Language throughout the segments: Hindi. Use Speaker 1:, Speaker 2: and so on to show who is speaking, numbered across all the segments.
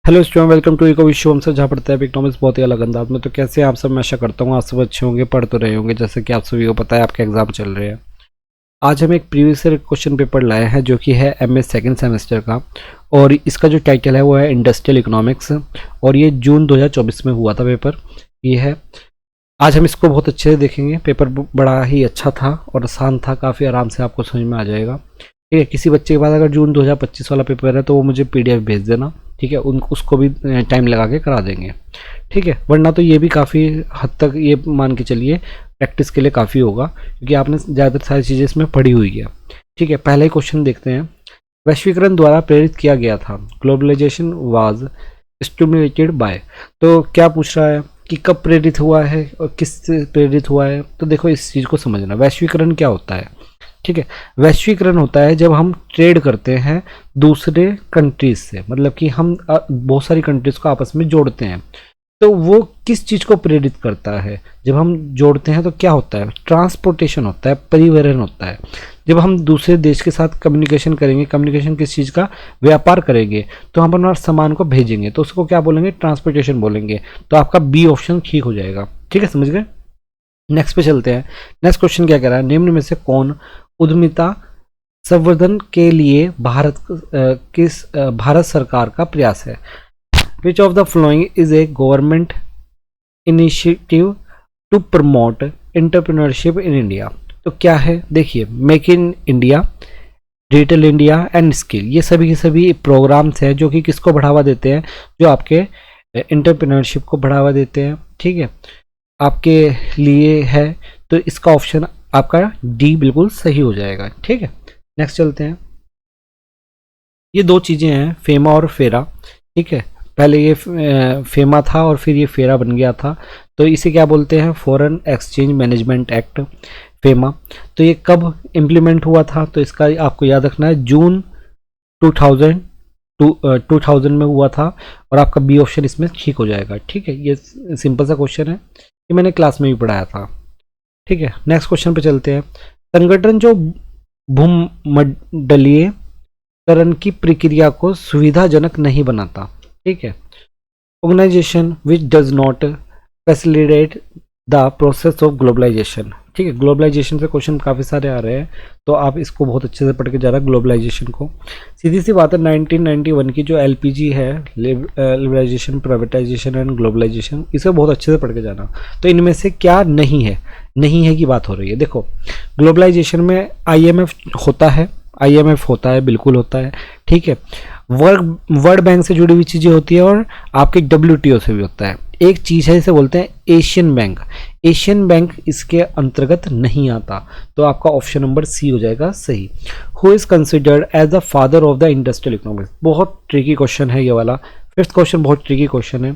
Speaker 1: Hello student, welcome to eco Vishwam से, जहाँ पढ़ते हैं इकोनॉमिक्स बहुत ही अलग अंदाज में। तो कैसे हैं आप सब? मैं आशा करता हूँ आप सब अच्छे होंगे, पढ़ तो रहे होंगे। जैसे कि आप सभी को पता है आपके एग्जाम चल रहे हैं। आज हम एक प्रीवियस ईयर क्वेश्चन पेपर लाए हैं जो कि है एमए सेकंड सेमेस्टर का, और इसका जो टाइटल है वो है इंडस्ट्रियल इकोनॉमिक्स, और ये जून 2024 में हुआ था पेपर। ये है, आज हम इसको बहुत अच्छे से देखेंगे। पेपर बड़ा ही अच्छा था और आसान था, काफ़ी आराम से आपको समझ में आ जाएगा। ठीक है, किसी बच्चे के पास अगर जून 2025 वाला पेपर है तो वो मुझे पीडीएफ भेज देना। ठीक है, उसको भी टाइम लगा के करा देंगे। ठीक है, वरना तो ये भी काफ़ी हद तक ये मान के चलिए प्रैक्टिस के लिए काफ़ी होगा, क्योंकि आपने ज़्यादातर सारी चीज़ें इसमें पढ़ी हुई है। ठीक है, पहले ही क्वेश्चन देखते हैं। वैश्वीकरण द्वारा प्रेरित किया गया था, ग्लोबलाइजेशन वाज स्टिमुलेटेड बाय। तो क्या पूछ रहा है कि कब प्रेरित हुआ है और किससे प्रेरित हुआ है। तो देखो, इस चीज़ को समझना, वैश्वीकरण क्या होता है। ठीक है, वैश्वीकरण होता है जब हम ट्रेड करते हैं दूसरे कंट्रीज से, मतलब कि हम बहुत सारी कंट्रीज को आपस में जोड़ते हैं। तो वो किस चीज़ को प्रेरित करता है? जब हम जोड़ते हैं तो क्या होता है? ट्रांसपोर्टेशन होता है, परिवहन होता है। जब हम दूसरे देश के साथ कम्युनिकेशन करेंगे, कम्युनिकेशन किस चीज़ का? व्यापार करेंगे, तो हम अपना सामान को भेजेंगे, तो उसको क्या बोलेंगे? ट्रांसपोर्टेशन बोलेंगे। तो आपका बी ऑप्शन ठीक हो जाएगा। ठीक है, समझ गए। नेक्स्ट पे चलते हैं। नेक्स्ट क्वेश्चन क्या कह रहा है? निम्न में से कौन उद्यमिता संवर्धन के लिए भारत सरकार का प्रयास है? Which of the following is a government initiative to promote entrepreneurship in India? तो क्या है? देखिए, make in India, digital India and skill, ये सभी के सभी प्रोग्राम्स हैं जो कि किसको बढ़ावा देते हैं? जो आपके एंटरप्रेन्योरशिप को बढ़ावा देते हैं। ठीक है, आपके लिए है, तो इसका ऑप्शन आपका डी बिल्कुल सही हो जाएगा। ठीक है, नेक्स्ट चलते हैं। ये दो चीज़ें हैं, फेमा और फेरा। ठीक है, पहले ये फेमा था और फिर ये फेरा बन गया था। तो इसे क्या बोलते हैं? Foreign exchange management act, FEMA. तो ये कब इम्प्लीमेंट हुआ था? तो इसका आपको याद रखना है, जून 2000 में हुआ था, और आपका बी ऑप्शन इसमें ठीक हो जाएगा। ठीक है, ये सिंपल सा क्वेश्चन है, ये मैंने क्लास में भी पढ़ाया था। ठीक है, नेक्स्ट क्वेश्चन पे चलते हैं। संगठन जो भूमंडलीयकरण की प्रक्रिया को सुविधाजनक नहीं बनाता। ठीक है, organisation which does not facilitate the process of globalisation. ठीक है, ग्लोबलाइजेशन से क्वेश्चन काफ़ी सारे आ रहे हैं, तो आप इसको बहुत अच्छे से पढ़ के जा रहा है ग्लोबलाइजेशन को। सीधी सी बात है, 1991 की जो एलपीजी है, लिबरलाइजेशन, प्राइवेटाइजेशन एंड ग्लोबलाइजेशन, इसे बहुत अच्छे से पढ़ के जाना। तो इनमें से क्या नहीं है? नहीं है की बात हो रही है। देखो, ग्लोबलाइजेशन में आईएमएफ होता है, आईएमएफ होता है, बिल्कुल होता है। ठीक है, वर्ल्ड बैंक से जुड़ी हुई चीज़ें होती है, और आपके डब्ल्यूटीओ से भी होता है। एक चीज़ है, इसे बोलते हैं एशियन बैंक। एशियन बैंक इसके अंतर्गत नहीं आता, तो आपका ऑप्शन नंबर सी हो जाएगा सही। Who is considered as the father of the industrial economics? बहुत ट्रिकी क्वेश्चन है ये वाला। फिफ्थ क्वेश्चन बहुत ट्रिकी क्वेश्चन है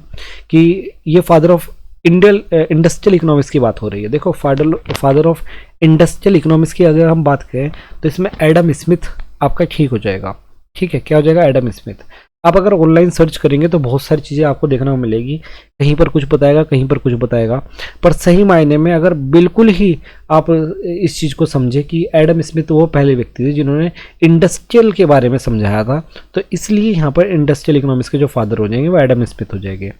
Speaker 1: कि ये फादर ऑफ इंडस्ट्रियल इकोनॉमिक्स की बात हो रही है। देखो, फादर ऑफ इंडस्ट्रियल इकोनॉमिक्स की अगर हम बात करें तो इसमें एडम स्मिथ आपका ठीक हो जाएगा। ठीक है, क्या हो जाएगा? Adam Smith. आप अगर ऑनलाइन सर्च करेंगे तो बहुत सारी चीज़ें आपको देखने को मिलेगी, कहीं पर कुछ बताएगा, कहीं पर कुछ बताएगा, पर सही मायने में अगर बिल्कुल ही आप इस चीज़ को समझे कि एडम स्मिथ वो पहले व्यक्ति थे जिन्होंने इंडस्ट्रियल के बारे में समझाया था, तो इसलिए यहाँ पर इंडस्ट्रियल इकोनॉमिक्स के जो फादर हो जाएंगे वो एडम स्मिथ हो जाएंगे।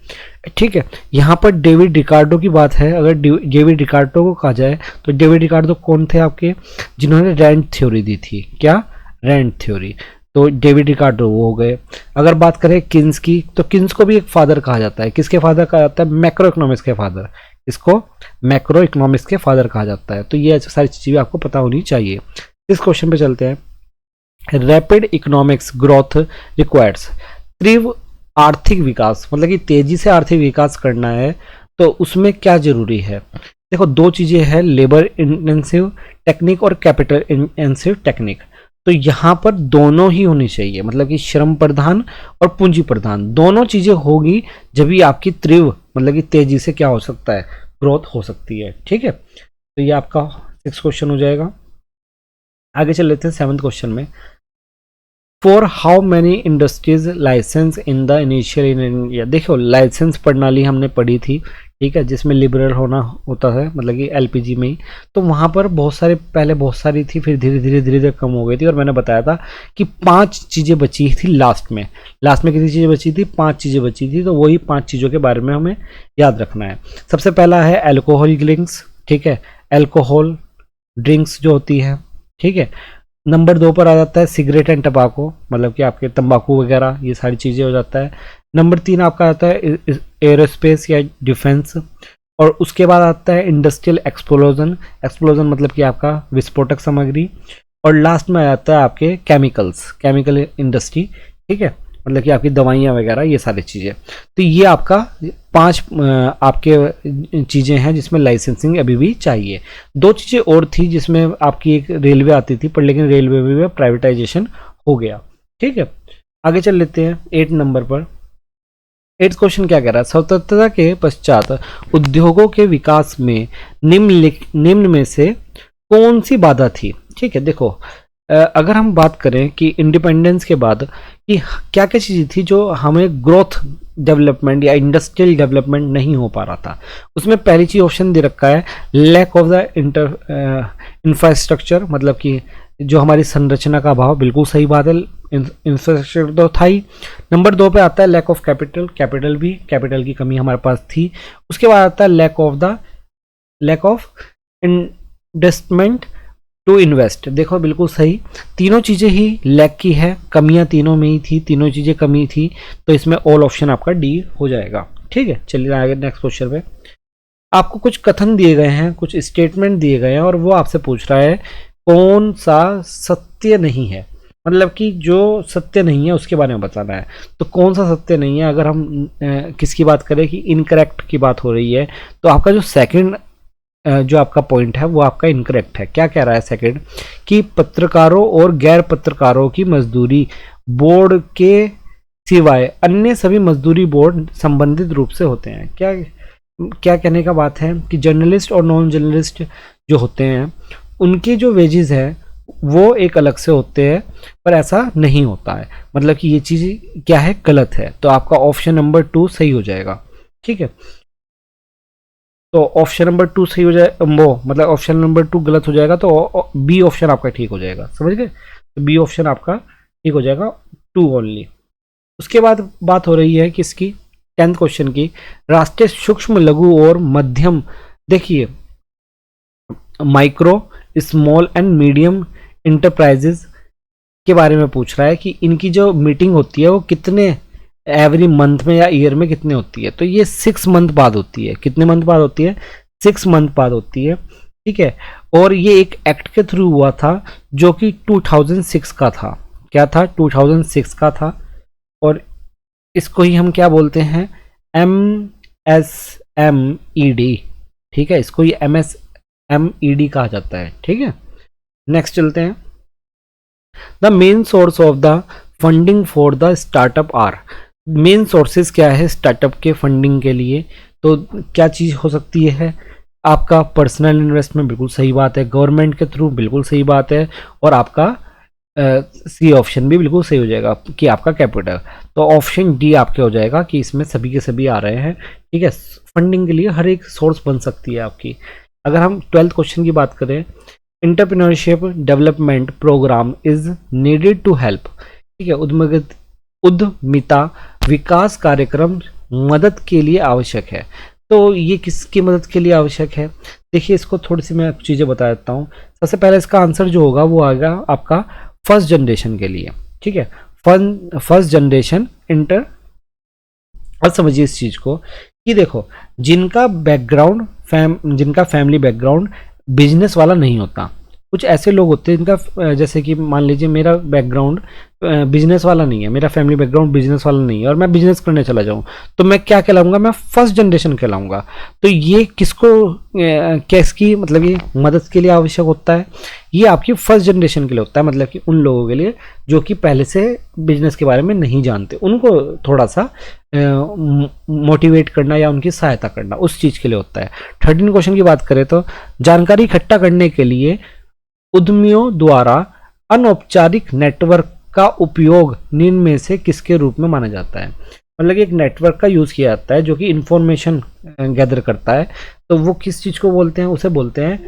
Speaker 1: ठीक है, यहाँ पर डेविड रिकार्डो की बात है। अगर डेविड रिकार्डो को कहा जाए तो डेविड रिकार्डो कौन थे आपके? जिन्होंने रेंट थ्योरी दी थी। क्या? Rent theory. तो डेविड रिकार्डो वो हो गए। अगर बात करें किन्स की, तो किन्स को भी एक फादर कहा जाता है। किसके फादर कहा जाता है? मैक्रो इकोनॉमिक्स के फादर। इसको मैक्रो इकोनॉमिक्स के फादर कहा जाता है। तो ये सारी चीज़ें आपको पता होनी चाहिए। इस क्वेश्चन पे चलते हैं। रैपिड इकोनॉमिक्स ग्रोथ रिक्वायर्स, तीव्र आर्थिक विकास, मतलब कि तेजी से आर्थिक विकास करना है तो उसमें क्या जरूरी है? देखो, दो चीज़ें हैं, लेबर इंटेंसिव टेक्निक और कैपिटल इंटेंसिव टेक्निक। तो यहाँ पर दोनों ही होनी चाहिए, मतलब कि श्रम प्रधान और पूंजी प्रधान दोनों चीजें होगी, जब भी आपकी तीव्र मतलब कि तेजी से क्या हो सकता है? ग्रोथ हो सकती है। ठीक है, तो ये आपका 6 क्वेश्चन हो जाएगा। आगे चल लेते हैं 7th क्वेश्चन में। For how many industries licence in the initial in India? देखो, लाइसेंस प्रणाली हमने पढ़ी थी। ठीक है, जिसमें लिबरल होना होता है, मतलब कि एलपीजी में ही। तो वहाँ पर बहुत सारे, पहले बहुत सारी थी, फिर धीरे धीरे धीरे धीरे कम हो गई थी। और मैंने बताया था कि 5 चीज़ें बची थी लास्ट में कितनी चीज़ें बची थी, 5 चीज़ें बची थी। तो वही 5 चीज़ों के बारे में हमें याद रखना है। सबसे पहला है अल्कोहल ड्रिंक्स, ठीक है, अल्कोहल ड्रिंक्स जो होती है, ठीक है। नंबर 2 पर आ जाता है सिगरेट एंड टबाको, मतलब कि आपके तंबाकू वगैरह ये सारी चीज़ें हो जाता है। नंबर 3 आपका आता है एरोस्पेस या डिफेंस, और उसके बाद आता है इंडस्ट्रियल एक्सप्लोजन मतलब कि आपका विस्फोटक सामग्री, और लास्ट में आ जाता है आपके केमिकल इंडस्ट्री, ठीक है, मतलब कि आपकी दवाइयाँ वगैरह ये सारी चीज़ें। तो ये आपका 5 आपके चीज़ें हैं जिसमें लाइसेंसिंग अभी भी चाहिए। 2 चीज़ें और थी जिसमें आपकी एक रेलवे आती थी, पर लेकिन रेलवे में प्राइवेटाइजेशन हो गया, ठीक है। आगे चल लेते हैं 8 नंबर पर। 8 क्वेश्चन क्या कह रहा है, स्वतंत्रता के पश्चात उद्योगों के विकास में निम्न में से कौन सी बाधा थी, ठीक है। देखो अगर हम बात करें कि इंडिपेंडेंस के बाद कि क्या क्या चीज़ें थी जो हमें ग्रोथ डेवलपमेंट या इंडस्ट्रियल डेवलपमेंट नहीं हो पा रहा था, उसमें पहली चीज ऑप्शन दे रखा है लैक ऑफ द इंफ्रास्ट्रक्चर, मतलब कि जो हमारी संरचना का अभाव, बिल्कुल सही बात है, इंफ्रास्ट्रक्चर तो था ही। नंबर 2 पे आता है लैक ऑफ कैपिटल की कमी हमारे पास थी। उसके बाद आता है lack of investment to invest, देखो बिल्कुल सही, तीनों चीजें ही लैक की है, कमियां तीनों में ही थी, तीनों चीजें कमी थी, तो इसमें ऑल ऑप्शन आपका डी हो जाएगा, ठीक है। चलिए आगे नेक्स्ट क्वेश्चन पे। आपको कुछ कथन दिए गए हैं, कुछ स्टेटमेंट दिए गए हैं, और वो आपसे पूछ रहा है कौन सा सत्य नहीं है, मतलब कि जो सत्य नहीं है उसके बारे में बताना है। तो कौन सा सत्य नहीं है, अगर हम किसकी बात करें कि इनकरेक्ट की बात हो रही है, तो आपका जो सेकंड जो आपका पॉइंट है वो आपका इनकरेक्ट है। क्या कह रहा है सेकंड, कि पत्रकारों और गैर पत्रकारों की मजदूरी बोर्ड के सिवाय अन्य सभी मजदूरी बोर्ड संबंधित रूप से होते हैं। क्या क्या कहने का बात है कि जर्नलिस्ट और नॉन जर्नलिस्ट जो होते हैं उनके जो वेजेस है वो एक अलग से होते हैं, पर ऐसा नहीं होता है, मतलब कि ये चीज़ क्या है, गलत है। तो आपका ऑप्शन नंबर 2 सही हो जाएगा, ठीक है। तो ऑप्शन नंबर 2 सही हो जाए, वो मतलब ऑप्शन नंबर 2 गलत हो जाएगा, तो बी ऑप्शन आपका ठीक हो जाएगा, समझ गए। तो बी ऑप्शन आपका ठीक हो जाएगा, 2 ओनली। उसके बाद बात हो रही है किसकी, 10th क्वेश्चन की, राष्ट्रीय सूक्ष्म लघु और मध्यम, देखिए micro small and medium enterprises के बारे में पूछ रहा है कि इनकी जो मीटिंग होती है वो कितने एवरी मंथ में या ईयर में कितने होती है। तो ये 6 मंथ बाद होती है। कितने मंथ बाद होती है, 6 मंथ बाद होती है, ठीक है। और ये एक एक्ट के थ्रू हुआ था जो कि 2006 का था। क्या था, 2006 का था, और इसको ही हम क्या बोलते हैं, MSMED, ठीक है, इसको ही MSMED कहा जाता है, ठीक है। नेक्स्ट चलते हैं, the main source of the funding for the startup are, main sources क्या है स्टार्टअप के फंडिंग के लिए, तो क्या चीज़ हो सकती है, आपका पर्सनल इन्वेस्टमेंट, बिल्कुल सही बात है, गवर्नमेंट के थ्रू, बिल्कुल सही बात है, और आपका सी ऑप्शन भी बिल्कुल सही हो जाएगा कि आपका कैपिटल। तो ऑप्शन डी आपके हो जाएगा कि इसमें सभी के सभी आ रहे हैं, ठीक है। फंडिंग के लिए हर एक सोर्स बन सकती है आपकी। अगर हम 12th क्वेश्चन की बात करें, entrepreneurship development programme is needed to help, ठीक है, उद्यमिता विकास कार्यक्रम मदद के लिए आवश्यक है। तो ये किसकी मदद के लिए आवश्यक है, देखिए इसको थोड़ी सी मैं चीज़ें बता देता हूँ। सबसे पहले इसका आंसर जो होगा वो आएगा आपका फर्स्ट जनरेशन के लिए, ठीक है, फर्स्ट जनरेशन इंटर। और समझिए इस चीज़ को कि देखो जिनका जिनका फैमिली बैकग्राउंड बिजनेस वाला नहीं होता, कुछ ऐसे लोग होते हैं जिनका, जैसे कि मान लीजिए मेरा बैकग्राउंड बिजनेस वाला नहीं है, मेरा फैमिली बैकग्राउंड बिजनेस वाला नहीं है, और मैं बिजनेस करने चला जाऊं, तो मैं क्या कहलाऊंगा, मैं फर्स्ट जनरेशन कहलाऊंगा। तो ये किसको किसकी मतलब ये मदद के लिए आवश्यक होता है, ये आपकी फर्स्ट जनरेशन के लिए होता है, मतलब कि उन लोगों के लिए जो कि पहले से बिजनेस के बारे में नहीं जानते, उनको थोड़ा सा मोटिवेट करना या उनकी सहायता करना उस चीज़ के लिए होता है। 13 क्वेश्चन की बात करें तो जानकारी इकट्ठा करने के लिए उद्यमियों द्वारा अनौपचारिक नेटवर्क का उपयोग निम्न में से किसके रूप में माना जाता है। मतलब कि एक नेटवर्क का यूज किया जाता है जो कि इंफॉर्मेशन गैदर करता है। तो वो किस चीज को बोलते हैं, उसे बोलते हैं,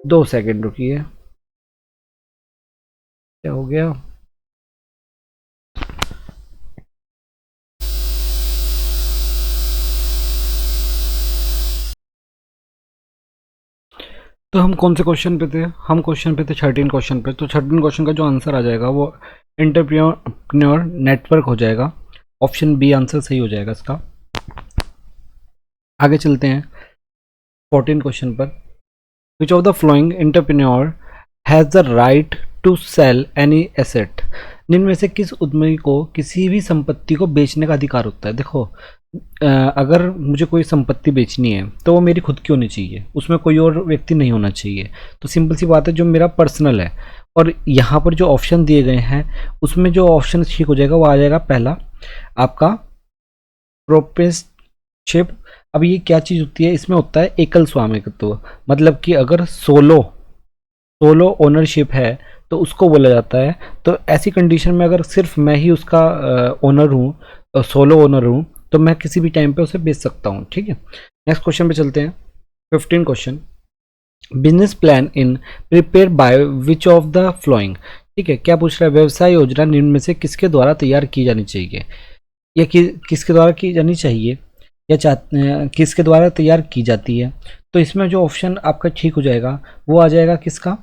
Speaker 1: 2 सेकंड रुकिए, क्या हो गया, तो हम कौन से क्वेश्चन पे थे, हम क्वेश्चन पे थे 13 क्वेश्चन पे। तो 13 क्वेश्चन का जो आंसर आ जाएगा वो एंटरप्रेन्योर नेटवर्क हो जाएगा। ऑप्शन बी आंसर सही हो जाएगा इसका। आगे चलते हैं 14 क्वेश्चन पर। Which of the following entrepreneur has the right to sell any asset. निम्न में से किस उद्यमी को किसी भी संपत्ति को बेचने का अधिकार होता है। देखो अगर मुझे कोई संपत्ति बेचनी है तो वो मेरी खुद की होनी चाहिए, उसमें कोई और व्यक्ति नहीं होना चाहिए। तो सिंपल सी बात है, जो मेरा पर्सनल है। और यहाँ पर जो ऑप्शन दिए गए हैं उसमें जो ऑप्शन ठीक हो जाएगा वो आ जाएगा पहला आपका प्रोप्रेटरशिप। अब ये क्या चीज़ होती है, इसमें होता है एकल स्वामित्व। मतलब कि अगर सोलो ओनरशिप है तो उसको बोला जाता है। तो ऐसी कंडीशन में अगर सिर्फ मैं ही उसका ओनर हूँ, सोलो ओनर हूँ, तो मैं किसी भी टाइम पे उसे बेच सकता हूँ। ठीक है, नेक्स्ट क्वेश्चन पे चलते हैं। 15 question, business plan in prepare by which of the flowing. ठीक है, क्या पूछ रहा है, व्यवसाय योजना निम्न में से किसके द्वारा तैयार की जानी चाहिए, या किसके द्वारा की जानी चाहिए, या किसके द्वारा तैयार की जाती है। तो इसमें जो ऑप्शन आपका ठीक हो जाएगा वो आ जाएगा किसका,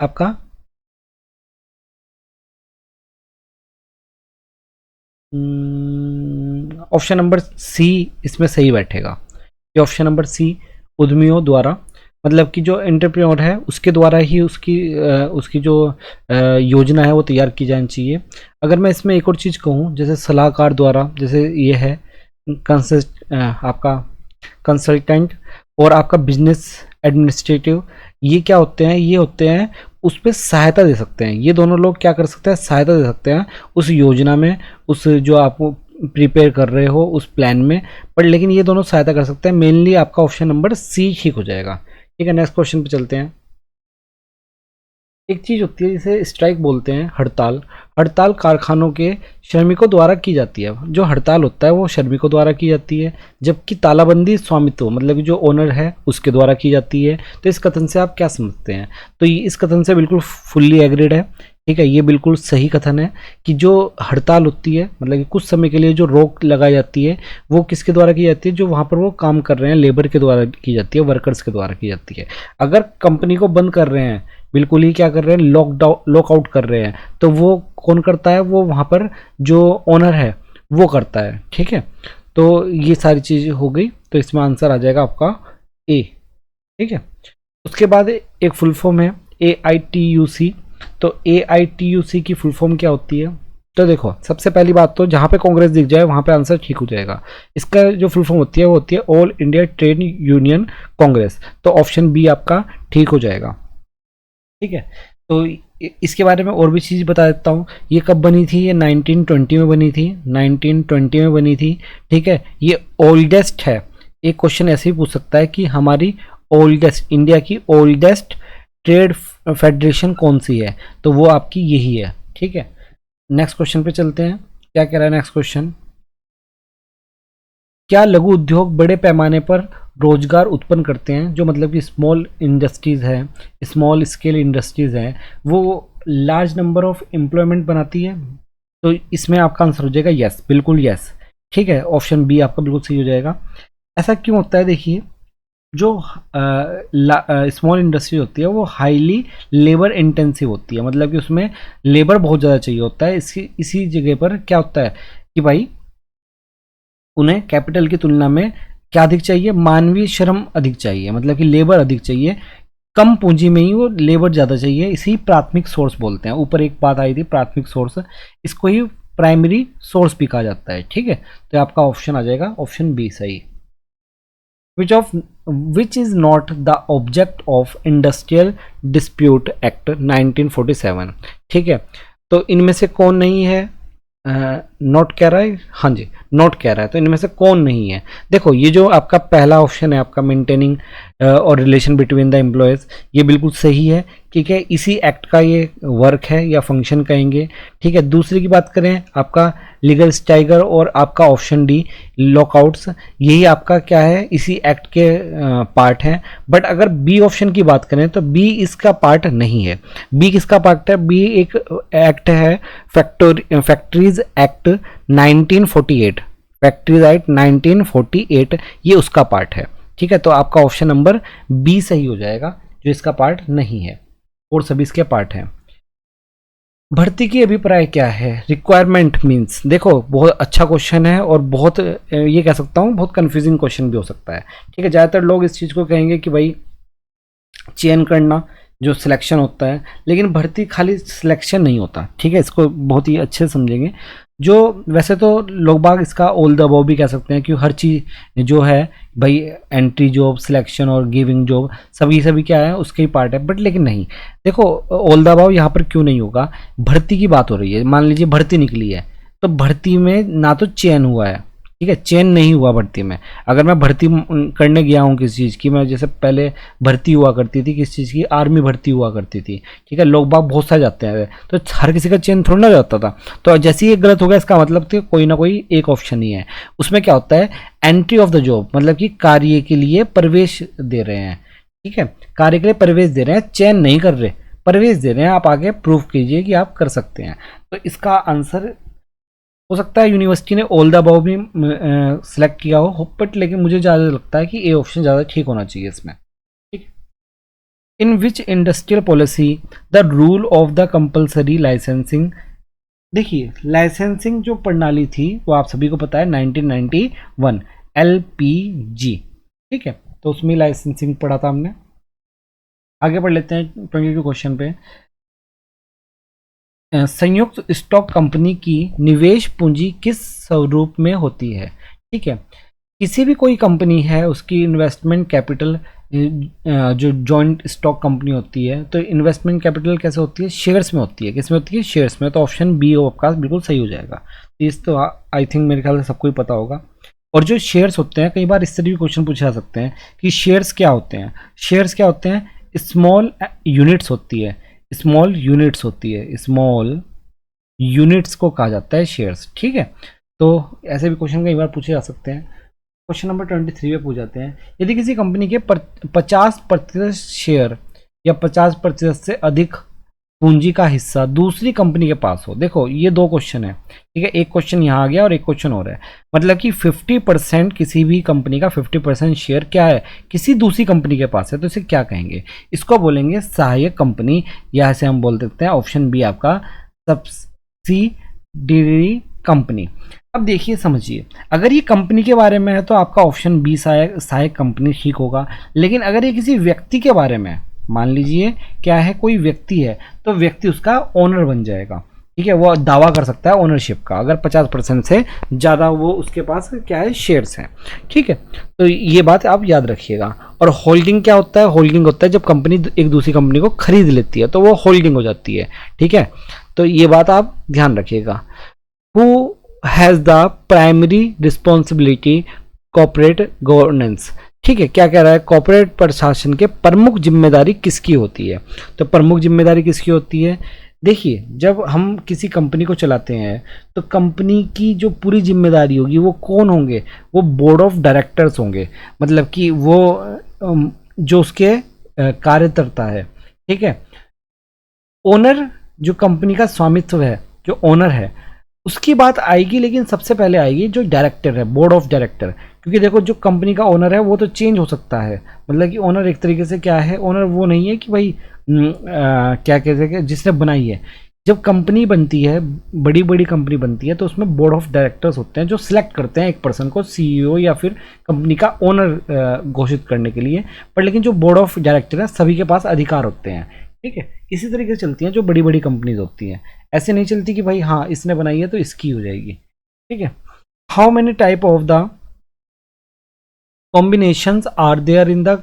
Speaker 1: आपका ऑप्शन नंबर सी इसमें सही बैठेगा। ये ऑप्शन नंबर सी, उद्यमियों द्वारा, मतलब कि जो एंटरप्रेन्योर है उसके द्वारा ही उसकी जो योजना है वो तैयार की जानी चाहिए। अगर मैं इसमें एक और चीज़ कहूँ, जैसे सलाहकार द्वारा, जैसे ये है आपका कंसल्टेंट और आपका बिजनेस एडमिनिस्ट्रेटिव, ये क्या होते हैं, ये होते हैं उस पर सहायता दे सकते हैं। ये दोनों लोग क्या कर सकते हैं, सहायता दे सकते हैं उस योजना में, उस जो आप प्रिपेयर कर रहे हो उस प्लान में। पर लेकिन ये दोनों सहायता कर सकते हैं। मेनली आपका ऑप्शन नंबर सी ठीक हो जाएगा। ठीक है, नेक्स्ट क्वेश्चन पे चलते हैं। एक चीज़ होती है जिसे स्ट्राइक बोलते हैं, हड़ताल। हड़ताल कारखानों के श्रमिकों द्वारा की जाती है। जो हड़ताल होता है वो श्रमिकों द्वारा की जाती है, जबकि तालाबंदी स्वामित्व मतलब कि जो ओनर है उसके द्वारा की जाती है। तो इस कथन से आप क्या समझते हैं, तो ये इस कथन से बिल्कुल फुल्ली एग्रीड है। ठीक है, ये बिल्कुल सही कथन है कि जो हड़ताल होती है मतलब कि कुछ समय के लिए जो रोक लगाई जाती है वो किसके द्वारा की जाती है, जो वहाँ पर वो काम कर रहे हैं लेबर के द्वारा की जाती है, वर्कर्स के द्वारा की जाती है। अगर कंपनी को बंद कर रहे हैं, बिल्कुल ही क्या कर रहे हैं, लॉकआउट कर रहे हैं, तो वो कौन करता है, वो वहाँ पर जो ओनर है वो करता है। ठीक है, तो ये सारी चीज़ हो गई, तो इसमें आंसर आ जाएगा आपका ए। ठीक है, उसके बाद एक फुल फॉर्म है AITUC। तो AITUC की फुल फॉर्म क्या होती है, तो देखो सबसे पहली बात तो जहाँ पे कांग्रेस दिख जाए वहाँ पे आंसर ठीक हो जाएगा। इसका जो फुल फॉर्म होती है वो होती है all India trade union Congress. तो ऑप्शन बी आपका ठीक हो जाएगा। ठीक है, तो इसके बारे में और भी चीज़ बता देता हूँ। ये कब बनी थी, ये 1920 में बनी थी, 1920 में बनी थी। ठीक है, ये ओल्डेस्ट है। एक क्वेश्चन ऐसे ही पूछ सकता है कि हमारी ओल्डेस्ट, इंडिया की ओल्डेस्ट ट्रेड फेडरेशन कौन सी है, तो वो आपकी यही है। ठीक है, नेक्स्ट क्वेश्चन पे चलते हैं। क्या कह रहा है नेक्स्ट क्वेश्चन, क्या लघु उद्योग बड़े पैमाने पर रोजगार उत्पन्न करते हैं, जो मतलब कि स्मॉल इंडस्ट्रीज है, स्मॉल स्केल इंडस्ट्रीज है, वो लार्ज नंबर ऑफ एम्प्लॉयमेंट बनाती है। तो इसमें आपका आंसर हो जाएगा यस, बिल्कुल यस। ठीक है, ऑप्शन बी आपका बिल्कुल सही हो जाएगा। ऐसा क्यों होता है, देखिए जो स्मॉल इंडस्ट्री होती है वो हाईली लेबर इंटेंसिव होती है, मतलब कि उसमें लेबर बहुत ज़्यादा चाहिए होता है। इसी जगह पर क्या होता है कि भाई उन्हें कैपिटल की तुलना में क्या अधिक चाहिए, मानवीय श्रम अधिक चाहिए, मतलब कि लेबर अधिक चाहिए। कम पूंजी में ही वो लेबर ज़्यादा चाहिए, इसी प्राथमिक सोर्स बोलते हैं। ऊपर एक बात आई थी प्राथमिक सोर्स, इसको ही प्राइमरी सोर्स भी कहा जाता है। ठीक है, तो आपका ऑप्शन आ जाएगा ऑप्शन बी सही। Which is not the object of industrial dispute act 1947। ठीक है, तो इनमें से कौन नहीं है, नॉट कह रहा है, हाँ जी नॉट कह रहा है, तो इनमें से कौन नहीं है। देखो ये जो आपका पहला ऑप्शन है आपका मेंटेनिंग और रिलेशन बिटवीन द एम्प्लॉयज़, ये बिल्कुल सही है, ठीक है, इसी एक्ट का ये वर्क है या फंक्शन कहेंगे, ठीक है। दूसरी की बात करें आपका लीगल स्ट्राइकर और आपका ऑप्शन डी लॉकआउट्स, यही आपका क्या है इसी एक्ट के पार्ट है। बट अगर बी ऑप्शन की बात करें तो बी इसका पार्ट नहीं है। बी किसका पार्ट है, बी एक एक्ट है फैक्ट्रीज एक्ट 1948, फैक्ट्रीज एक्ट 1948, ये उसका पार्ट है, ठीक है। तो आपका ऑप्शन नंबर बी सही हो जाएगा, जो इसका पार्ट नहीं है और सभी इसके पार्ट हैं। भर्ती की अभिप्राय क्या है, रिक्वायरमेंट मींस, देखो बहुत अच्छा क्वेश्चन है और बहुत ये कह सकता हूँ बहुत कंफ्यूजिंग क्वेश्चन भी हो सकता है, ठीक है। ज़्यादातर लोग इस चीज़ को कहेंगे कि भाई चयन करना जो सिलेक्शन होता है, लेकिन भर्ती खाली सिलेक्शन नहीं होता, ठीक है, इसको बहुत ही अच्छे से समझेंगे। जो वैसे तो लोग बाग इसका ऑल द अबव भी कह सकते हैं कि हर चीज़ जो है भाई एंट्री जॉब, सिलेक्शन और गिविंग जॉब सभी क्या है उसके ही पार्ट है, बट लेकिन नहीं, देखो ऑल द अबव यहाँ पर क्यों नहीं होगा, भर्ती की बात हो रही है। मान लीजिए भर्ती निकली है, तो भर्ती में ना तो चयन हुआ है, ठीक है, चयन नहीं हुआ भर्ती में। अगर मैं भर्ती करने गया हूँ किसी चीज़ की, मैं जैसे पहले भर्ती हुआ करती थी किस चीज़ की, आर्मी भर्ती हुआ करती थी, ठीक है, लोग बाग बहुत सारे जाते हैं, तो हर किसी का चयन थोड़ा ना जाता था। तो जैसे ही एक गलत हो गया इसका मतलब तो कोई ना कोई एक ऑप्शन ही है। उसमें क्या होता है, एंट्री ऑफ द जॉब, मतलब कि कार्य के लिए प्रवेश दे रहे हैं, ठीक है, कार्य के लिए प्रवेश दे रहे हैं, चयन नहीं कर रहे, प्रवेश दे रहे हैं, आप आगे प्रूफ कीजिए कि आप कर सकते हैं। तो इसका आंसर हो सकता है यूनिवर्सिटी ने ऑल द अबव भी सिलेक्ट किया हो, बट लेकिन मुझे ज़्यादा लगता है कि ए ऑप्शन ज़्यादा ठीक होना चाहिए इसमें, ठीक। In which industrial policy the rule of the compulsory licensing, देखिए लाइसेंसिंग जो प्रणाली थी वो आप सभी को पता है 1991 LPG, ठीक है, तो उसमें लाइसेंसिंग पढ़ा था हमने। आगे पढ़ लेते हैं 22 क्वेश्चन पे। संयुक्त स्टॉक कंपनी की निवेश पूंजी किस स्वरूप में होती है, ठीक है, किसी भी कोई कंपनी है उसकी इन्वेस्टमेंट कैपिटल जो जॉइंट स्टॉक कंपनी होती है, तो इन्वेस्टमेंट कैपिटल कैसे होती है, शेयर्स में होती है, किस में होती है, शेयर्स में। तो ऑप्शन बी आपका बिल्कुल सही हो जाएगा। इस तो आई थिंक मेरे ख्याल से सबको ही पता होगा। और जो शेयर्स होते हैं, कई बार इससे भी क्वेश्चन पूछे जा सकते हैं कि शेयर्स क्या होते हैं, शेयर्स क्या होते हैं, स्मॉल यूनिट्स होती है, स्मॉल यूनिट्स होती है, स्मॉल यूनिट्स को कहा जाता है शेयर्स, ठीक है। तो ऐसे भी क्वेश्चन कई बार पूछे जा सकते हैं। क्वेश्चन नंबर 23 पे पूछ जाते हैं, यदि किसी कंपनी के 50% शेयर या 50% से अधिक पूंजी का हिस्सा दूसरी कंपनी के पास हो, देखो ये दो क्वेश्चन है, ठीक है, एक क्वेश्चन यहाँ आ गया और एक क्वेश्चन और है, मतलब कि 50% किसी भी कंपनी का 50% शेयर क्या है, किसी दूसरी कंपनी के पास है, तो इसे क्या कहेंगे, इसको बोलेंगे सहायक कंपनी, या ऐसे हम बोल सकते हैं ऑप्शन बी आपका सब्सिडियरी कंपनी। अब देखिए समझिए, अगर ये कंपनी के बारे में है तो आपका ऑप्शन बी सहायक कंपनी ठीक होगा, लेकिन अगर ये किसी व्यक्ति के बारे में है, मान लीजिए क्या है कोई व्यक्ति है, तो व्यक्ति उसका ओनर बन जाएगा, ठीक है, वो दावा कर सकता है ओनरशिप का अगर 50% से ज़्यादा वो उसके पास क्या है शेयर्स हैं, ठीक है। तो ये बात आप याद रखिएगा। और होल्डिंग क्या होता है, होल्डिंग होता है जब कंपनी एक दूसरी कंपनी को खरीद लेती है तो वो होल्डिंग हो जाती है, ठीक है, तो ये बात आप ध्यान रखिएगा। Who has the primary responsibility corporate governance, ठीक है, क्या कह रहा है, कॉर्पोरेट प्रशासन के प्रमुख जिम्मेदारी किसकी होती है, तो प्रमुख जिम्मेदारी किसकी होती है, देखिए जब हम किसी कंपनी को चलाते हैं तो कंपनी की जो पूरी जिम्मेदारी होगी वो कौन होंगे, वो बोर्ड ऑफ डायरेक्टर्स होंगे, मतलब कि वो जो उसके कार्यकर्ता है, ठीक है। ओनर जो कंपनी का स्वामित्व है, जो ओनर है उसकी बात आएगी, लेकिन सबसे पहले आएगी जो डायरेक्टर है, बोर्ड ऑफ डायरेक्टर, क्योंकि देखो जो कंपनी का ओनर है वो तो चेंज हो सकता है, मतलब कि ओनर एक तरीके से क्या है, ओनर वो नहीं है कि भाई क्या कहते हैं जिसने बनाई है। जब कंपनी बनती है, बड़ी बड़ी कंपनी बनती है, तो उसमें बोर्ड ऑफ डायरेक्टर्स होते हैं जो सिलेक्ट करते हैं एक पर्सन को सीईओ या फिर कंपनी का ओनर घोषित करने के लिए, पर लेकिन जो बोर्ड ऑफ डायरेक्टर है सभी के पास अधिकार होते हैं, ठीक है। इसी तरीके से चलती हैं जो बड़ी बड़ी कंपनीज होती हैं, ऐसे नहीं चलती कि भाई हाँ इसने बनाई है तो इसकी हो जाएगी, ठीक है। How many type of the combinations are there in the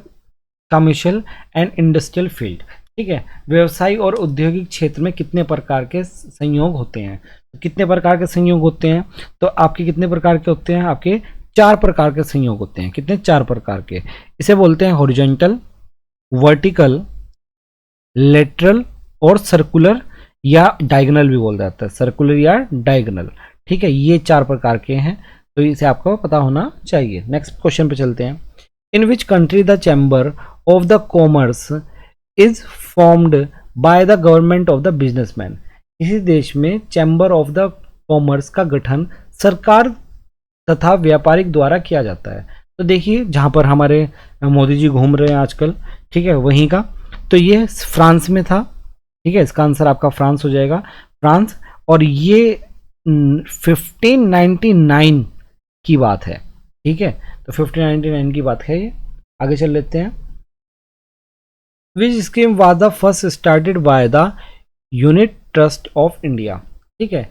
Speaker 1: commercial and industrial field, ठीक है, व्यवसाय और औद्योगिक क्षेत्र में कितने प्रकार के संयोग होते हैं, कितने प्रकार के संयोग होते हैं? तो आपके कितने प्रकार के होते हैं? आपके 4 प्रकार के संयोग होते हैं। कितने? 4 प्रकार के। इसे बोलते हैं हॉरिजॉन्टल, वर्टिकल, लेटरल और सर्कुलर या डायगोनल भी बोल जाता है, सर्कुलर या डायगोनल। ठीक है, ये 4 प्रकार के हैं, तो इसे आपको पता होना चाहिए। नेक्स्ट क्वेश्चन पे चलते हैं। In which country the chamber of the commerce is formed by the government of the businessman? इसी देश में चैम्बर ऑफ द कॉमर्स का गठन सरकार तथा व्यापारिक द्वारा किया जाता है। तो देखिए, जहां पर हमारे मोदी जी घूम रहे हैं आजकल, ठीक है, वहीं का। तो ये फ्रांस में था। ठीक है, इसका आंसर आपका फ्रांस हो जाएगा, फ्रांस। और ये 1599 की बात है। ठीक है, तो 1599 की बात है ये। आगे चल लेते हैं। विच scheme was the first started by the unit trust of India? ठीक है,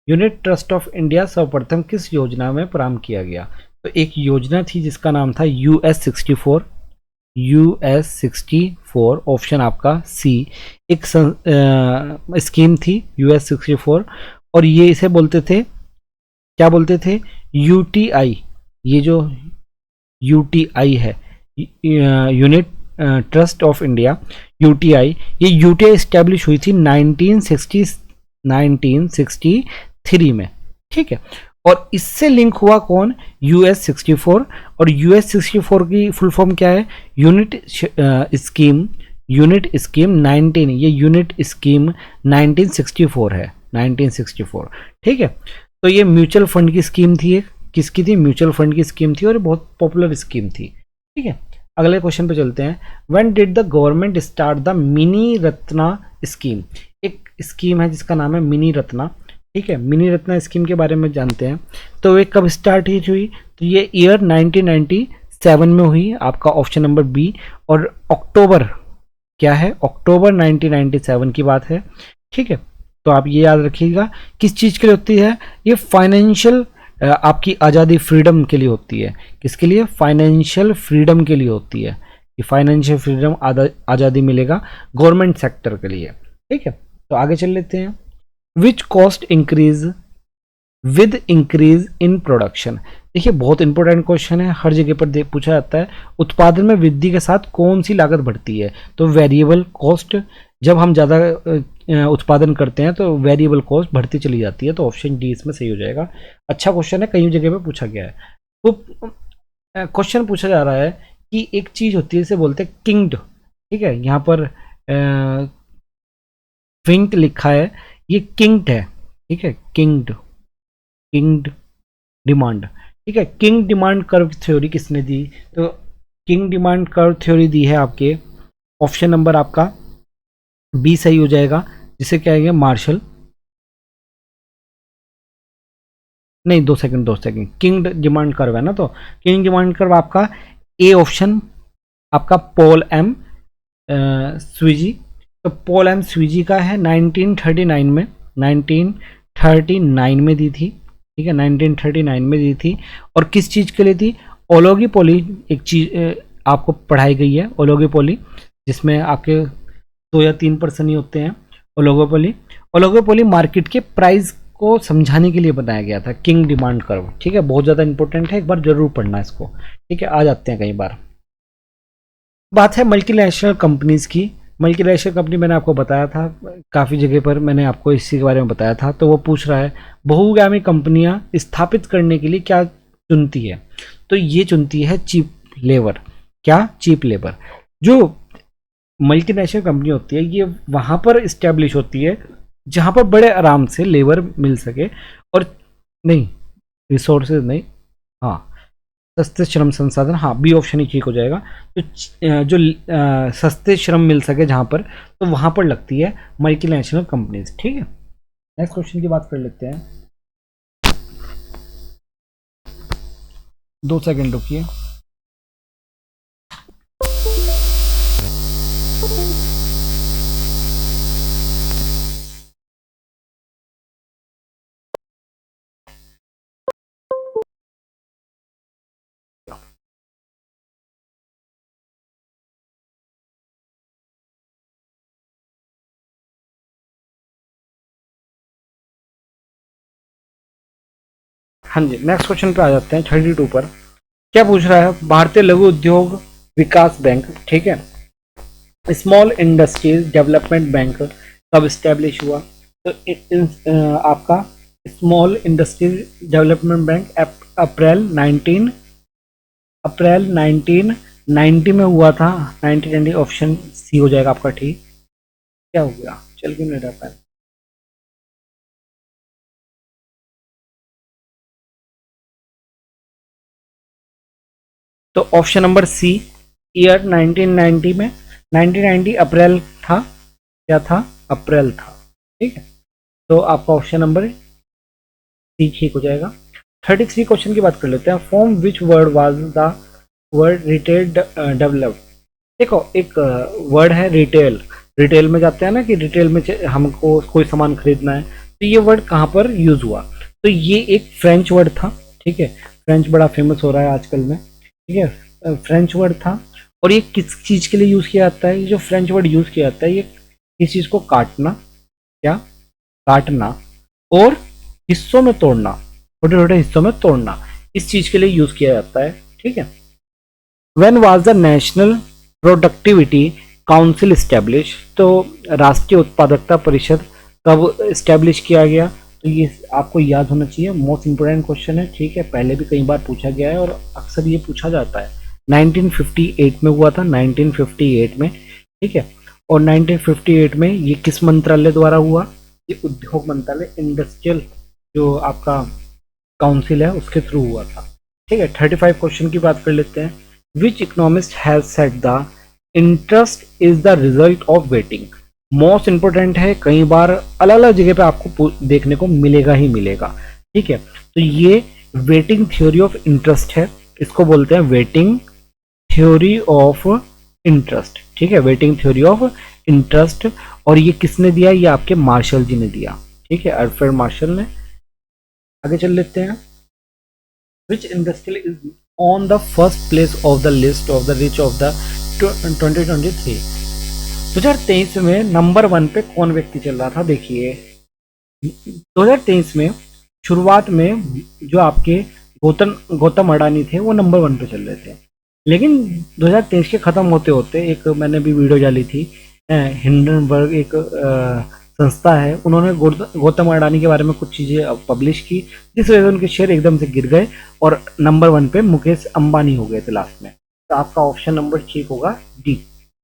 Speaker 1: यूनिट ट्रस्ट ऑफ इंडिया सर्वप्रथम किस योजना में प्रारंभ किया गया? तो एक योजना थी जिसका नाम था US 64। US 64, ऑप्शन आपका सी। एक स्कीम थी US 64, और ये इसे बोलते थे, क्या बोलते थे? UTI। ये जो UTI है, unit trust of India, UTI, ये UTI स्टैब्लिश हुई थी 1963 में। ठीक है, और इससे लिंक हुआ कौन? US 64। और US 64 की फुल फॉर्म क्या है? यूनिट स्कीम, यूनिट स्कीम 19, ये यूनिट स्कीम 1964 है, 1964। ठीक है, तो ये म्यूचुअल फंड की स्कीम थी। एक किसकी थी? म्यूचुअल फंड की स्कीम थी, और बहुत पॉपुलर स्कीम थी। ठीक है, अगले क्वेश्चन पे चलते हैं। When did the government start the mini Ratna scheme? एक स्कीम है जिसका नाम है मिनी रत्ना। ठीक है, मिनी रत्ना स्कीम के बारे में जानते हैं। तो ये कब स्टार्ट हुई? तो ये ईयर 1997 में हुई, आपका ऑप्शन नंबर बी। और अक्टूबर, क्या है? अक्टूबर 1997 की बात है। ठीक है, तो आप ये याद रखिएगा। किस चीज़ के लिए होती है ये? फाइनेंशियल, आपकी आज़ादी, फ्रीडम के लिए होती है। किसके लिए? फाइनेंशियल फ्रीडम के लिए होती है। ये फाइनेंशियल फ्रीडम, आज़ादी मिलेगा गवर्नमेंट सेक्टर के लिए। ठीक है, तो आगे चल लेते हैं। Which cost increase with increase in production? देखिए, बहुत इंपॉर्टेंट क्वेश्चन है, हर जगह पर पूछा जाता है। उत्पादन में वृद्धि के साथ कौन सी लागत बढ़ती है? तो वेरिएबल कॉस्ट। जब हम ज़्यादा उत्पादन करते हैं तो वेरिएबल कॉस्ट बढ़ती चली जाती है, तो ऑप्शन डी इसमें सही हो जाएगा। अच्छा क्वेश्चन है, कई जगह पे पूछा गया है। तो क्वेश्चन पूछा जा रहा है कि एक चीज़ होती है, इसे बोलते हैं किंग्ड। ठीक है, यहाँ पर विंट लिखा है, ये किंग्ड है। ठीक है, किंग्ड, किंग्ड डिमांड। ठीक है, किंग डिमांड कर्व थ्योरी किसने दी? तो किंग डिमांड कर्व थ्योरी दी है आपके, ऑप्शन नंबर आपका बी सही हो जाएगा, जिसे कहेंगे मार्शल। नहीं, 2 second, 2 second, king demand curve है ना, तो किंग डिमांड कर्व आपका ए ऑप्शन, आपका पॉल एम स्विजी। तो पॉल एम स्विजी का है, 1939 में, 1939 में दी थी। ठीक है, 1939 में दी थी। और किस चीज़ के लिए थी? ओलिगोपोली, एक चीज़ आपको पढ़ाई गई है, ओलिगोपोली, जिसमें आपके 2 या 3% ही होते हैं। ओलिगोपोली, ओलिगोपोली मार्केट के प्राइस को समझाने के लिए बनाया गया था किंग डिमांड कर्व। ठीक है, बहुत ज़्यादा इंपॉर्टेंट है, एक बार जरूर पढ़ना इसको। ठीक है, आ जाते हैं कई बार। बात है मल्टीनेशनल कंपनीज की। मल्टीनेशनल कंपनी मैंने आपको बताया था, काफ़ी जगह पर मैंने आपको इसी के बारे में बताया था। तो वो पूछ रहा है बहुगामी कंपनियां स्थापित करने के लिए क्या चुनती है? तो ये चुनती है चीप लेबर। क्या? Cheap labour. जो मल्टीनेशनल कंपनी होती है, ये वहाँ पर इस्टेब्लिश होती है जहाँ पर बड़े आराम से लेबर मिल सके। और नहीं, रिसोर्सेज नहीं, हाँ, सस्ते श्रम संसाधन, हाँ, बी ऑप्शन ही ठीक हो जाएगा। तो जो सस्ते श्रम मिल सके जहाँ पर, तो वहाँ पर लगती है मल्टीनेशनल कंपनीज। ठीक है, नेक्स्ट क्वेश्चन की बात कर लेते हैं। 2 सेकंड रुकिए। हाँ जी, नेक्स्ट क्वेश्चन पे आ जाते हैं 32 पर। क्या पूछ रहा है, भारतीय लघु उद्योग विकास बैंक, ठीक है, स्मॉल इंडस्ट्रीज डेवलपमेंट बैंक कब स्टैब्लिश हुआ? तो आपका स्मॉल इंडस्ट्रीज डेवलपमेंट बैंक अप्रैल 1990 में हुआ था। 1990, ऑप्शन सी हो जाएगा आपका ठीक। क्या हो गया, चल क्यों नहीं रहा? तो ऑप्शन नंबर सी, ईयर 1990 में, 1990 अप्रैल था, क्या था, अप्रैल था, ठीक है। तो आपका ऑप्शन नंबर सी ठीक हो जाएगा। 33 क्वेश्चन की बात कर लेते हैं। Form which word was the word retail develop? देखो, एक वर्ड है रिटेल, रिटेल में जाते हैं ना कि रिटेल में हमको कोई सामान खरीदना है, तो ये वर्ड कहाँ पर यूज हुआ? तो ये एक फ्रेंच वर्ड था, ठीक है, फ्रेंच बड़ा फेमस हो रहा है आजकल में, ठीक है, फ्रेंच वर्ड था। और ये किस चीज के लिए यूज किया जाता है? ये जो फ्रेंच वर्ड यूज किया जाता है, ये किस चीज को काटना, क्या, काटना और हिस्सों में तोड़ना, छोटे छोटे हिस्सों में तोड़ना, इस चीज के लिए यूज किया जाता है, ठीक है। When was the national productivity council establish? तो राष्ट्रीय उत्पादकता परिषद कब स्टैब्लिश किया गया? तो ये आपको याद होना चाहिए, मोस्ट इंपोर्टेंट क्वेश्चन है, ठीक है, पहले भी कई बार पूछा गया है और अक्सर ये पूछा जाता है। 1958 में हुआ था, 1958 में, ठीक है। और 1958 में ये किस मंत्रालय द्वारा हुआ? ये उद्योग मंत्रालय, इंडस्ट्रियल जो आपका काउंसिल है उसके थ्रू हुआ था, ठीक है। 35 क्वेश्चन की बात कर लेते हैं। Which economist has said the interest is the result of waiting? Most important है, कई बार अलग अलग जगह पे आपको देखने को मिलेगा ही मिलेगा, ठीक है। तो ये वेटिंग थ्योरी ऑफ इंटरेस्ट है, इसको बोलते हैं वेटिंग थ्योरी ऑफ इंटरेस्ट, ठीक है, वेटिंग थ्योरी ऑफ इंटरेस्ट। और ये किसने दिया? ये आपके मार्शल जी ने दिया, ठीक है, अल्फ्रेड मार्शल ने। आगे चल लेते हैं। विच industry is on the first place of the list of the rich of the 2023? 2023 में नंबर 1 पे कौन व्यक्ति चल रहा था? देखिए, 2023 में शुरुआत में जो आपके गौतम अडानी थे वो नंबर 1 पे चल रहे थे, लेकिन 2023 के खत्म होते होते, एक मैंने भी वीडियो डाली थी, हिंडनबर्ग एक संस्था है, उन्होंने गौतम अडानी के बारे में कुछ चीज़ें पब्लिश की, जिस वजह से उनके शेयर एकदम से गिर गए और नंबर 1 पे मुकेश अंबानी हो गए थे लास्ट में। तो आपका ऑप्शन नंबर ठीक होगा डी।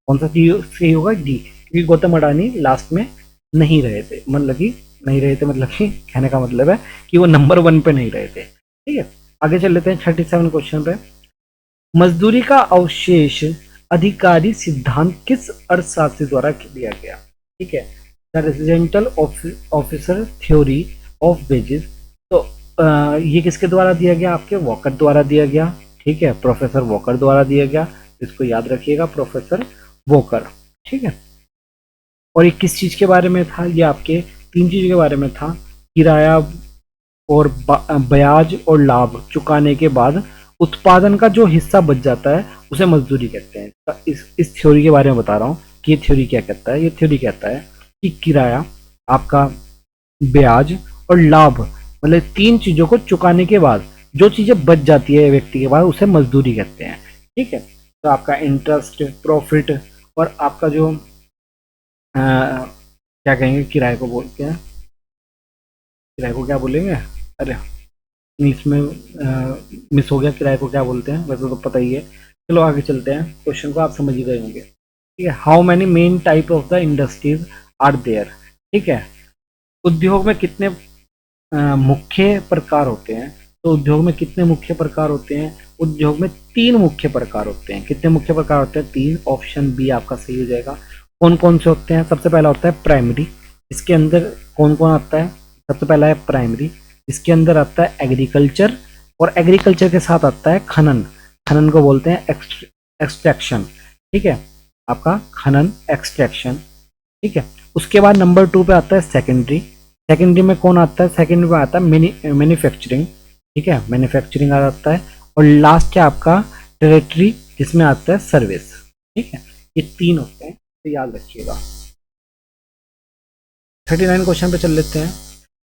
Speaker 1: कौन सा सही होगा? डी, क्योंकि गौतम अडानी लास्ट में नहीं रहे थे, मतलब कि नहीं रहे थे, मतलब कि कहने का मतलब है कि वो नंबर 1 पे नहीं रहे थे, ठीक है। आगे चल लेते हैं 37 क्वेश्चन पे। मजदूरी का अवशेष अधिकारी सिद्धांत किस अर्थशास्त्री द्वारा दिया गया? ठीक है, the residential officer theory of wages. तो ये किसके द्वारा दिया गया? आपके वॉकर द्वारा दिया गया, ठीक है, प्रोफेसर वॉकर द्वारा दिया गया, इसको याद रखिएगा, प्रोफेसर वॉकर, ठीक है। और ये किस चीज के बारे में था? ये आपके 3 चीजों के बारे में था, किराया और ब्याज और लाभ चुकाने के बाद उत्पादन का जो हिस्सा बच जाता है उसे मजदूरी कहते हैं। इस थ्योरी के बारे में बता रहा हूँ कि ये थ्योरी क्या कहता है। ये थ्योरी कहता है कि किराया, आपका ब्याज और लाभ, मतलब 3 चीजों को चुकाने के बाद जो चीजें बच जाती है व्यक्ति के पास उसे मजदूरी कहते हैं, ठीक है। तो आपका इंटरेस्ट, प्रॉफिट और आपका जो क्या कहेंगे, किराए को बोलते हैं, किराए को क्या बोलेंगे, अरे इसमें मिस हो गया, किराए को क्या बोलते हैं, वैसे तो पता ही है। चलो आगे चलते हैं, क्वेश्चन को आप समझ ही गए होंगे, ठीक है। How many main type of the industries are there? ठीक है, उद्योग में कितने मुख्य प्रकार होते हैं? तो उद्योग में कितने मुख्य प्रकार होते हैं? उद्योग में 3 मुख्य प्रकार होते हैं। कितने मुख्य प्रकार होते हैं? 3। ऑप्शन बी आपका सही हो जाएगा। कौन कौन से होते हैं? सबसे पहला होता है प्राइमरी, इसके अंदर कौन कौन आता है? सबसे पहला है प्राइमरी, इसके अंदर आता है एग्रीकल्चर, और एग्रीकल्चर के साथ आता है खनन। खनन को बोलते हैं एक्सट्रैक्शन, ठीक है, आपका खनन, एक्सट्रैक्शन, ठीक है। उसके बाद नंबर 2 पे आता है सेकेंडरी। सेकेंडरी में कौन आता है? सेकेंडरी में आता है मैन्युफैक्चरिंग, ठीक है, मैन्युफैक्चरिंग आ जाता है। और लास्ट है आपका टेरिटरी, जिसमें आता है सर्विस, ठीक है। ये 3 होते हैं, तो याद रखिएगा। 39 क्वेश्चन पे चल लेते हैं।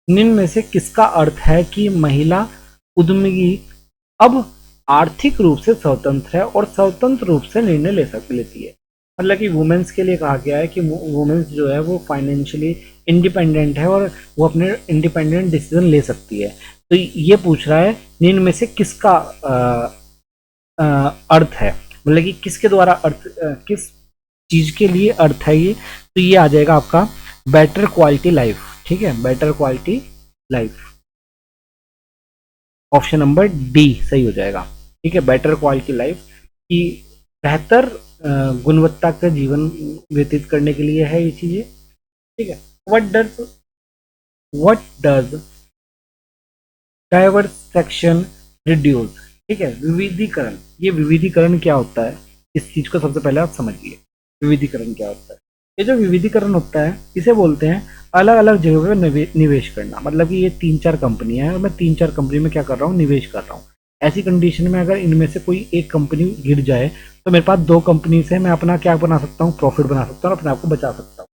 Speaker 1: निम्न में से किसका अर्थ है कि महिला उद्यमी अब आर्थिक रूप से स्वतंत्र है और स्वतंत्र रूप से निर्णय लेती है। मतलब कि वुमेन्स के लिए कहा गया है कि वुमेन्स जो है वो फाइनेंशियली इंडिपेंडेंट है और वो अपने इंडिपेंडेंट डिसीजन ले सकती है। तो ये पूछ रहा है निम्न में से किसका अर्थ है, मतलब कि किसके द्वारा अर्थ किस चीज के लिए अर्थ है ये, तो ये आ जाएगा आपका बेटर क्वालिटी लाइफ। ठीक है, better quality life, option number D सही हो जाएगा। ठीक है, बेटर क्वालिटी लाइफ की बेहतर गुणवत्ता का जीवन व्यतीत करने के लिए है ये चीजें। ठीक है, व्हाट डज डाइवर्सेक्शन रिड्यूस। ठीक है, विविधीकरण, ये विविधीकरण क्या होता है, इस चीज को सबसे पहले आप समझिए। विविधीकरण क्या होता है? ये जो विविधीकरण होता है इसे बोलते हैं अलग अलग जगहों पे निवेश करना। मतलब कि ये 3-4 कंपनियां हैं और मैं 3-4 कंपनी में क्या कर रहा हूँ, निवेश कर रहा हूँ। ऐसी कंडीशन में अगर इनमें से कोई एक कंपनी गिर जाए तो मेरे पास 2 कंपनी से मैं अपना क्या बना सकता हूँ, प्रॉफिट बना सकता हूँ और अपने आप को बचा सकता हूँ।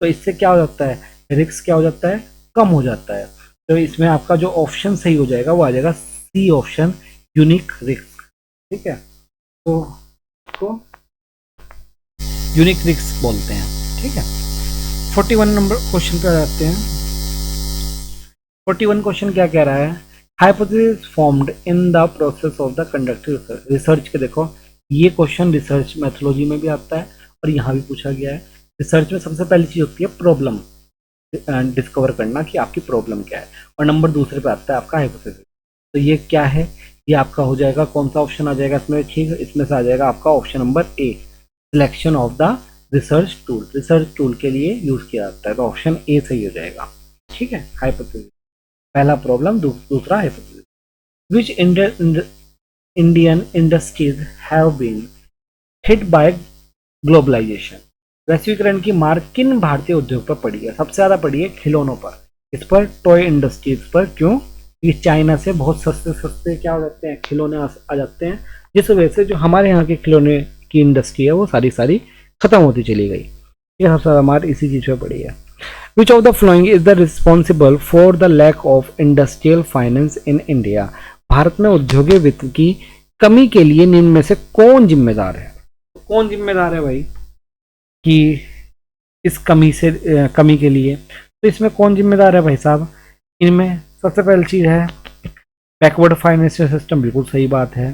Speaker 1: तो इससे क्या हो जाता है, रिस्क क्या हो जाता है, कम हो जाता है। तो इसमें आपका जो ऑप्शन सही हो जाएगा वो आ जाएगा सी ऑप्शन, यूनिक रिस्क। ठीक है, तो यूनिक रिस्क बोलते हैं। ठीक है, 41 नंबर क्वेश्चन पे आ जाते हैं। 41 क्वेश्चन क्या कह रहा है, hypothesis formed in the process of the conducting research के। देखो ये क्वेश्चन रिसर्च मेथोलॉजी में भी आता है और यहाँ भी पूछा गया है। रिसर्च में सबसे पहली चीज होती है प्रॉब्लम डिस्कवर करना कि आपकी प्रॉब्लम क्या है, और नंबर दूसरे पे आता है आपका हाइपोथेसिस। तो ये क्या है, ये आपका हो जाएगा, कौन सा ऑप्शन आ जाएगा इसमें, ठीक है इसमें से आ जाएगा आपका option number A, selection of the research tool. Research tool के लिए यूज किया जाता है, तो ऑप्शन ए सही हो जाएगा। ठीक है, हाइपोथेसिस पहला प्रॉब्लम, दूसरा hypothesis. Which Indian industries have been hit by globalisation. वैश्वीकरण की मार किन भारतीय उद्योग पर पड़ी है? सबसे ज्यादा पड़ी है खिलौनों पर, इस पर टॉय इंडस्ट्रीज पर। क्यों? ये चाइना से बहुत सस्ते सस्ते क्या हो जाते हैं, खिलौने आ जाते हैं, जिस वजह से जो हमारे यहाँ के खिलौने की इंडस्ट्री है वो सारी खत्म होती चली गई। ये सबसे ज्यादा मार इसी चीज पे पड़ी है। Which of the following is the responsible for the lack of industrial finance in India. भारत में औद्योगिक वित्त की कमी के लिए निम्न में से कौन जिम्मेदार है? कौन जिम्मेदार है भाई कि इस कमी के लिए? तो इसमें कौन जिम्मेदार है भाई साहब? इनमें सबसे पहली चीज है बैकवर्ड फाइनेंशियल सिस्टम, बिल्कुल सही बात है।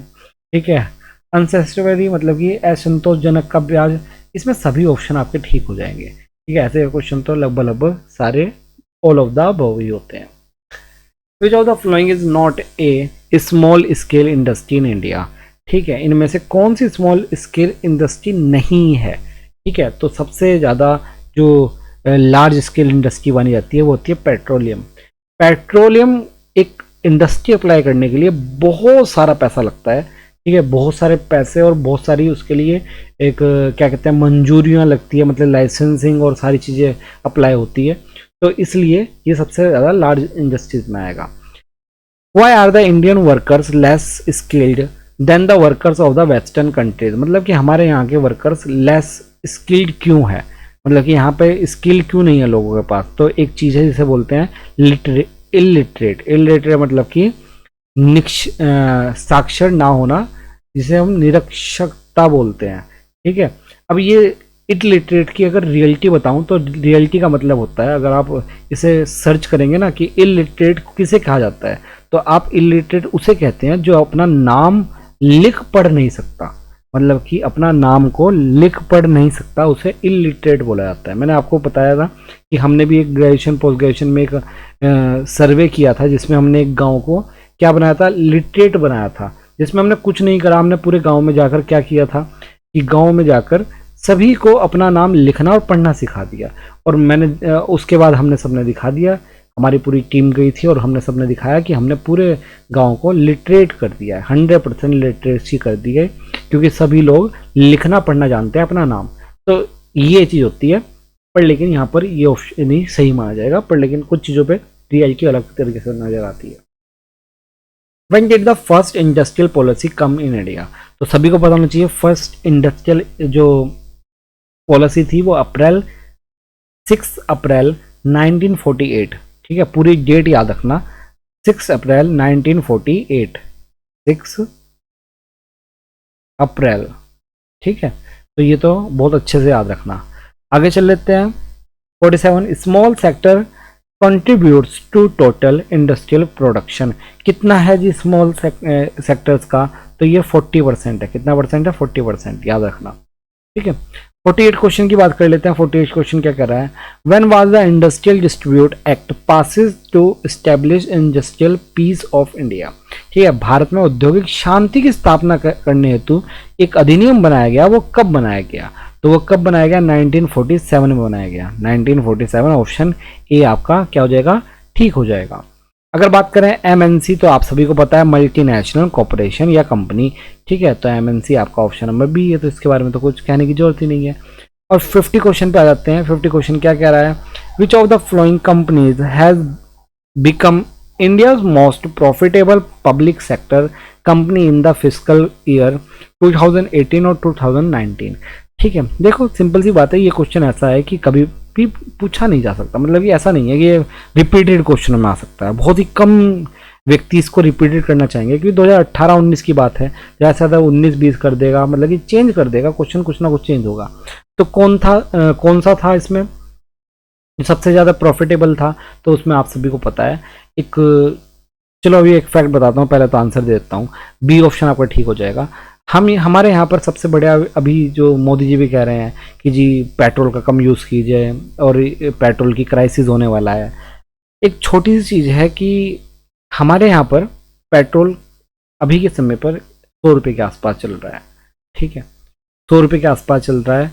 Speaker 1: ठीक है, अनसेटिस्फैक्टरी मतलब कि असंतोषजनक का ब्याज, इसमें सभी ऑप्शन आपके ठीक हो जाएंगे। ठीक है, ऐसे क्वेश्चन तो लगभग सारे ऑल ऑफ द अबव ही होते हैं। विच of the following is not a small scale industry in India. ठीक है, इनमें से कौन सी स्मॉल स्केल इंडस्ट्री नहीं है? ठीक है, तो सबसे ज़्यादा जो लार्ज स्केल इंडस्ट्री मानी जाती है वो होती है पेट्रोलियम। पेट्रोलियम एक इंडस्ट्री अप्लाई करने के लिए बहुत सारा पैसा लगता है। ठीक है, बहुत सारे पैसे और बहुत सारी उसके लिए एक क्या कहते हैं मंजूरियाँ लगती है, मतलब लाइसेंसिंग और सारी चीज़ें अप्लाई होती है। तो इसलिए ये सबसे ज़्यादा लार्ज इंडस्ट्रीज में आएगा। Why are the Indian workers less skilled than the workers of the western countries. मतलब कि हमारे यहाँ के वर्कर्स लेस स्किल्ड क्यों है, मतलब कि यहाँ पे स्किल क्यों नहीं है लोगों के पास? तो एक चीज़ है जिसे बोलते हैं इलिटरेट। इलिटरेट मतलब कि साक्षर ना होना, जिसे हम निरक्षरता बोलते हैं। ठीक है, अब ये इलिटरेट की अगर रियलिटी बताऊं तो रियलिटी का मतलब होता है, अगर आप इसे सर्च करेंगे ना कि इलिटरेट किसे कहा जाता है, तो आप इलिटरेट उसे कहते हैं जो अपना नाम लिख पढ़ नहीं सकता। मतलब कि अपना नाम को लिख पढ़ नहीं सकता, उसे इलिटरेट बोला जाता है। मैंने आपको बताया था कि हमने भी एक ग्रेजुएशन पोस्ट ग्रेजुएशन में एक सर्वे किया था जिसमें हमने एक गांव को क्या बनाया था, लिटरेट बनाया था, जिसमें हमने कुछ नहीं करा। हमने पूरे गांव में जाकर क्या किया था कि गांव में जाकर सभी को अपना नाम लिखना और पढ़ना सिखा दिया, और मैंने उसके बाद हमने सबने दिखा दिया, हमारी पूरी टीम गई थी और हमने सबने दिखाया कि हमने पूरे गांव को लिटरेट कर दिया है, 100% लिटरेसी कर दी है, क्योंकि सभी लोग लिखना पढ़ना जानते हैं अपना नाम। तो ये चीज़ होती है, पर लेकिन यहाँ पर ये ऑप्शन ही सही माना जाएगा, पर लेकिन कुछ चीज़ों पे रियलिटी अलग तरीके से नजर आती है। When did the first industrial policy come in India? तो सभी को पता होना चाहिए फर्स्ट इंडस्ट्रियल जो पॉलिसी थी वो 6 अप्रैल 1948। ठीक है, पूरी डेट याद रखना, 6 अप्रैल 1948, 6 अप्रैल। ठीक है, तो ये तो बहुत अच्छे से याद रखना। आगे चल लेते हैं। 47 small sector contributes to total industrial production. कितना है जी स्मॉल सेक्टर्स का? तो ये 40% है। कितना परसेंट है? 40%, याद रखना। ठीक है, 48 क्वेश्चन की बात कर लेते हैं। 48 क्वेश्चन क्या कर रहा है? When was the industrial distribute act passes to establish industrial peace of India. ठीक है, भारत में औद्योगिक शांति की स्थापना करने हेतु एक अधिनियम बनाया गया। वो कब बनाया गया? तो वो कब बनाया गया? 1947 में बनाया गया। 1947, ऑप्शन ए आपका क्या हो जाएगा? ठीक हो जाएगा। अगर बात करें एमएनसी, तो आप सभी को पता है मल्टीनेशनल कॉर्पोरेशन या कंपनी। ठीक है, तो एमएनसी आपका ऑप्शन नंबर बी है, तो इसके बारे में तो कुछ कहने की जरूरत ही नहीं है। और 50 क्वेश्चन पे आ जाते हैं। 50 क्वेश्चन क्या कह रहा है? Which of the flowing companies has become India's most profitable public sector company in the fiscal year 2018 और 2019। ठीक है, देखो सिंपल सी बात है, ये क्वेश्चन ऐसा है कि कभी भी पूछा नहीं जा सकता। मतलब ये ऐसा नहीं है कि ये रिपीटेड क्वेश्चन में आ सकता है। बहुत ही कम व्यक्ति इसको रिपीटेड करना चाहेंगे, क्योंकि 2018-19 की बात है। जैसा था 19-20 कर देगा, मतलब कि चेंज कर देगा क्वेश्चन, कुछ ना कुछ चेंज होगा। तो कौन सा था इसमें सबसे ज़्यादा प्रॉफिटेबल था? तो उसमें आप सभी को पता है एक, चलो अभी एक फैक्ट बताता हूँ, पहले तो आंसर दे देता हूँ। बी ऑप्शन आपका ठीक हो जाएगा। हमारे यहाँ पर सबसे बढ़िया अभी जो मोदी जी भी कह रहे हैं कि जी पेट्रोल का कम यूज़ कीजिए और पेट्रोल की क्राइसिस होने वाला है। एक छोटी सी चीज़ है कि हमारे यहाँ पर पेट्रोल अभी के समय पर 100 रुपये के आसपास चल रहा है। ठीक है, 100 रुपये के आसपास चल रहा है,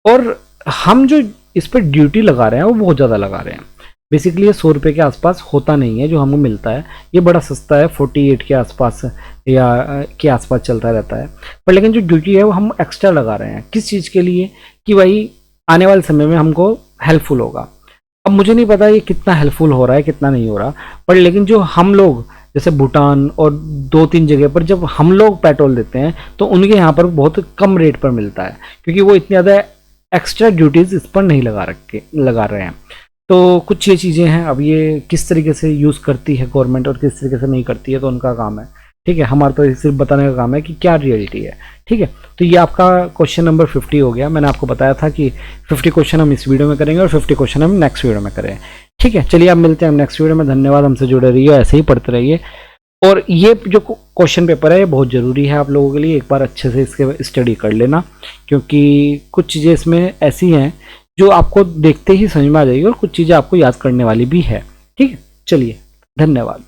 Speaker 1: और हम जो इस पर ड्यूटी लगा रहे हैं वो बहुत ज़्यादा लगा रहे हैं। बेसिकली ये 100 रुपये के आसपास होता नहीं है जो हमको मिलता है, ये बड़ा सस्ता है, 48 के आसपास या के आसपास चलता रहता है। पर लेकिन जो ड्यूटी है वो हम एक्स्ट्रा लगा रहे हैं, किस चीज़ के लिए? कि भाई आने वाले समय में हमको हेल्पफुल होगा। अब मुझे नहीं पता ये कितना हेल्पफुल हो रहा है कितना नहीं हो रहा, पर लेकिन जो हम लोग जैसे भूटान और 2-3 जगह पर जब हम लोग पेट्रोल देते हैं तो उनके यहाँ पर बहुत कम रेट पर मिलता है, क्योंकि वो इतनी ज़्यादा एक्स्ट्रा ड्यूटीज़ इस पर नहीं लगा रहे हैं। तो कुछ ये चीज़ें हैं, अब ये किस तरीके से यूज़ करती है गवर्नमेंट और किस तरीके से नहीं करती है तो उनका काम है। ठीक है, हमारा तो सिर्फ बताने का काम है कि क्या रियलिटी है। ठीक है, तो ये आपका क्वेश्चन नंबर 50 हो गया। मैंने आपको बताया था कि 50 क्वेश्चन हम इस वीडियो में करेंगे और 50 क्वेश्चन हम नेक्स्ट वीडियो में करें। ठीक है, चलिए आप मिलते हैं हम नेक्स्ट वीडियो में। धन्यवाद, हमसे जुड़े रहिए, ऐसे ही पढ़ते रहिए। और ये जो क्वेश्चन पेपर है ये बहुत ज़रूरी है आप लोगों के लिए, एक बार अच्छे से इसके स्टडी कर लेना, क्योंकि कुछ चीज़ें इसमें ऐसी हैं जो आपको देखते ही समझ में आ जाएगी और कुछ चीज़ें आपको याद करने वाली भी है। ठीक है, चलिए धन्यवाद।